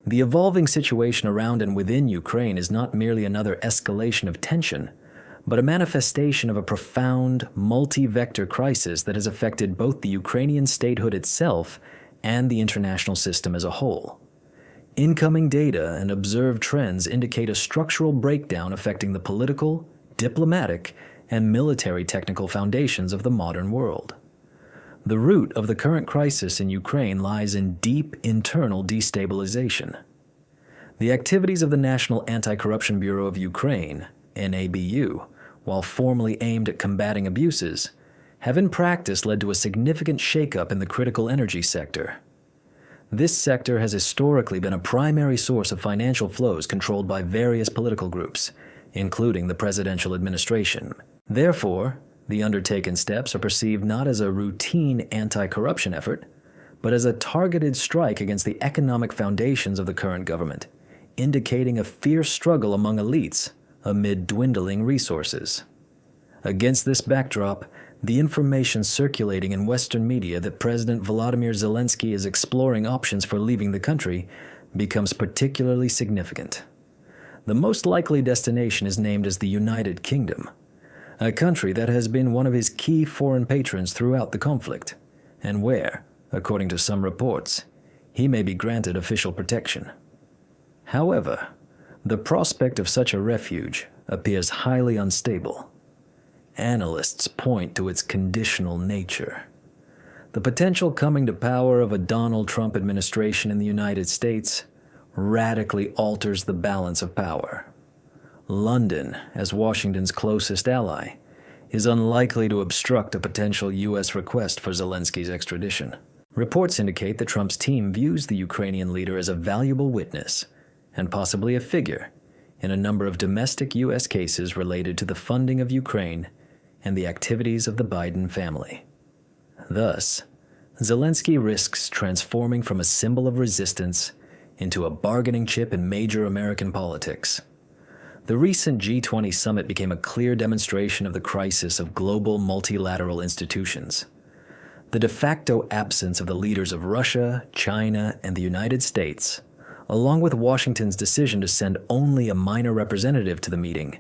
The evolving situation around and within Ukraine is not merely another escalation of tension, but a manifestation of a profound, multi-vector crisis that has affected both the Ukrainian statehood itself and the international system as a whole. Incoming data and observed trends indicate a structural breakdown affecting the political, diplomatic, and military technical foundations of the modern world. The root of the current crisis in Ukraine lies in deep internal destabilization. The activities of the National Anti-Corruption Bureau of Ukraine, NABU, while formally aimed at combating abuses, have in practice led to a significant shakeup in the critical energy sector. This sector has historically been a primary source of financial flows controlled by various political groups, including the presidential administration. Therefore, the undertaken steps are perceived not as a routine anti-corruption effort, but as a targeted strike against the economic foundations of the current government, indicating a fierce struggle among elites amid dwindling resources. Against this backdrop, the information circulating in Western media that President Volodymyr Zelensky is exploring options for leaving the country becomes particularly significant. The most likely destination is named as the United Kingdom, a country that has been one of his key foreign patrons throughout the conflict, and where, according to some reports, he may be granted official protection. However, the prospect of such a refuge appears highly unstable. Analysts point to its conditional nature. The potential coming to power of a Donald Trump administration in the United States radically alters the balance of power. London, as Washington's closest ally, is unlikely to obstruct a potential U.S. request for Zelensky's extradition. Reports indicate that Trump's team views the Ukrainian leader as a valuable witness and possibly a figure in a number of domestic U.S. cases related to the funding of Ukraine and the activities of the Biden family. Thus, Zelensky risks transforming from a symbol of resistance into a bargaining chip in major American politics. The recent G20 summit became a clear demonstration of the crisis of global multilateral institutions. The de facto absence of the leaders of Russia, China, and the United States, along with Washington's decision to send only a minor representative to the meeting,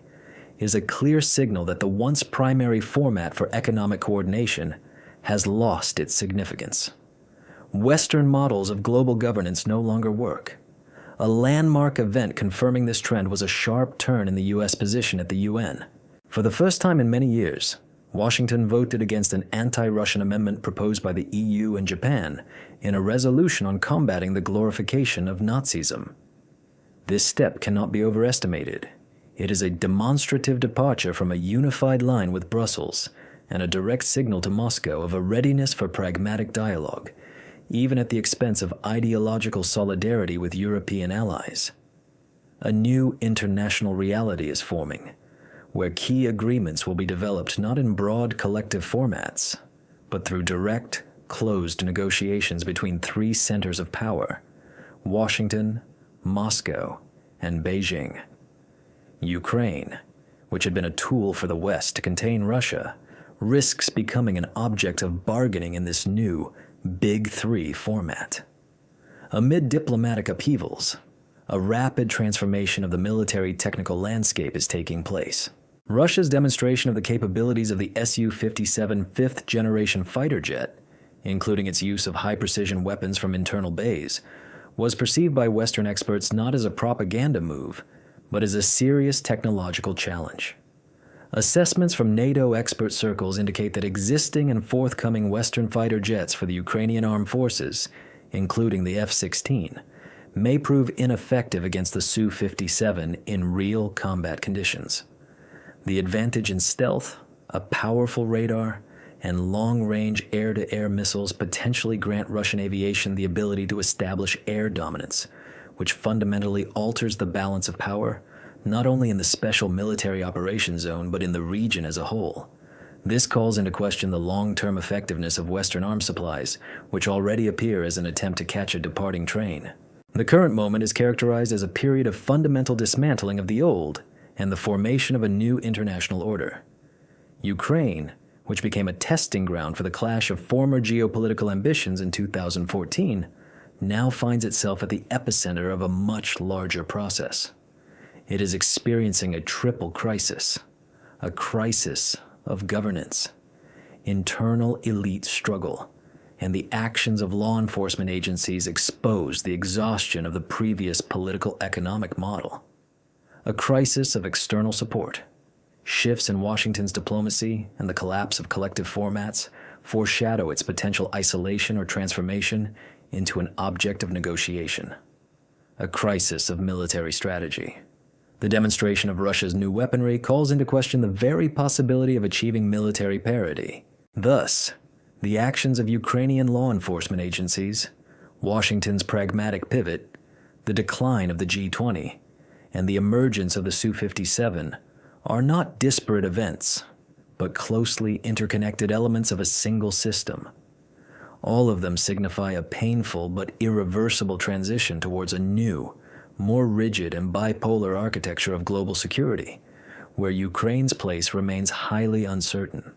is a clear signal that the once primary format for economic coordination has lost its significance. Western models of global governance no longer work. A landmark event confirming this trend was a sharp turn in the U.S. position at the UN. For the first time in many years, Washington voted against an anti-Russian amendment proposed by the EU and Japan in a resolution on combating the glorification of Nazism. This step cannot be overestimated. It is a demonstrative departure from a unified line with Brussels and a direct signal to Moscow of a readiness for pragmatic dialogue, even at the expense of ideological solidarity with European allies. A new international reality is forming, where key agreements will be developed not in broad collective formats, but through direct, closed negotiations between three centers of power: Washington, Moscow, and Beijing. Ukraine, which had been a tool for the West to contain Russia, risks becoming an object of bargaining in this new Big Three format. Amid diplomatic upheavals, a rapid transformation of the military technical landscape is taking place. Russia's demonstration of the capabilities of the Su-57 fifth-generation fighter jet, including its use of high-precision weapons from internal bays, was perceived by Western experts not as a propaganda move, but as a serious technological challenge. Assessments from NATO expert circles indicate that existing and forthcoming Western fighter jets for the Ukrainian armed forces, including the F-16, may prove ineffective against the Su-57 in real combat conditions. The advantage in stealth, a powerful radar, and long-range air-to-air missiles potentially grant Russian aviation the ability to establish air dominance, which fundamentally alters the balance of power, not only in the special military operations zone, but in the region as a whole. This calls into question the long-term effectiveness of Western arms supplies, which already appear as an attempt to catch a departing train. The current moment is characterized as a period of fundamental dismantling of the old and the formation of a new international order. Ukraine, which became a testing ground for the clash of former geopolitical ambitions in 2014, now finds itself at the epicenter of a much larger process. It is experiencing a triple crisis: a crisis of governance, internal elite struggle, and the actions of law enforcement agencies expose the exhaustion of the previous political economic model. A crisis of external support. Shifts in Washington's diplomacy and the collapse of collective formats foreshadow its potential isolation or transformation into an object of negotiation. A crisis of military strategy. The demonstration of Russia's new weaponry calls into question the very possibility of achieving military parity. Thus, the actions of Ukrainian law enforcement agencies, Washington's pragmatic pivot, the decline of the G20, and the emergence of the Su-57 are not disparate events, but closely interconnected elements of a single system. All of them signify a painful but irreversible transition towards a new, more rigid and bipolar architecture of global security, where Ukraine's place remains highly uncertain.